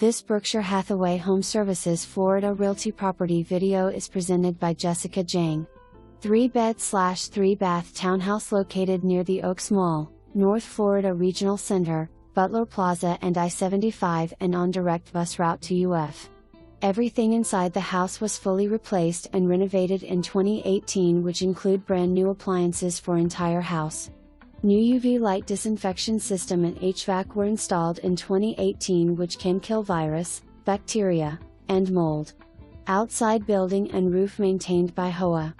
This Berkshire Hathaway HomeServices Florida Realty property video is presented by Jessica Jiang. 3-bed/3-bath townhouse located near the Oaks Mall, North Florida Regional Center, Butler Plaza and I-75 and on direct bus route to UF. Everything inside the house was fully replaced and renovated in 2018, which include brand new appliances for entire house. New UV light disinfection system and HVAC were installed in 2018, which can kill virus, bacteria, and mold. Outside building and roof maintained by HOA.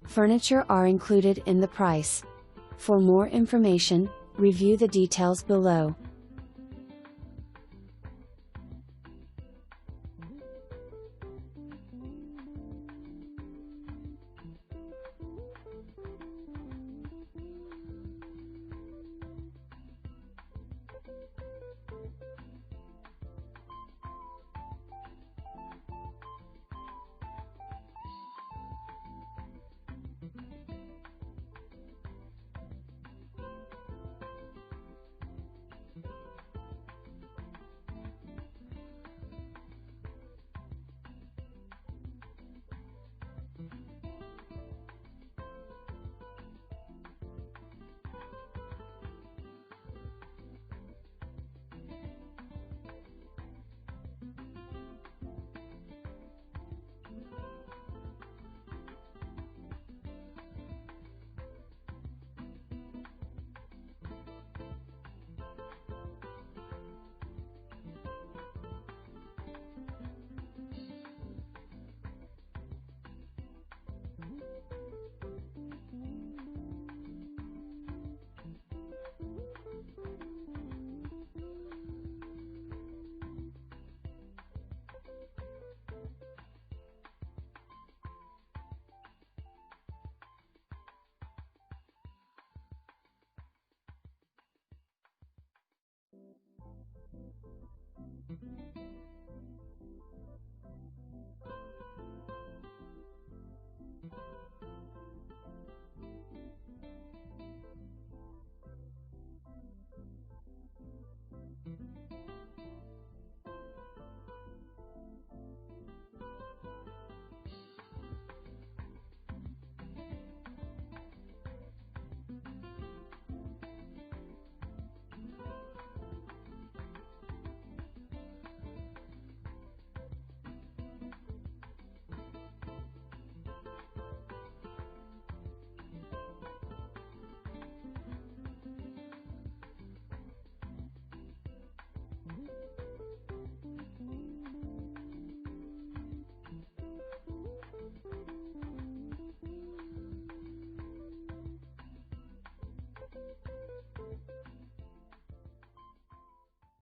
Furniture are included in the price. For more information, review the details below.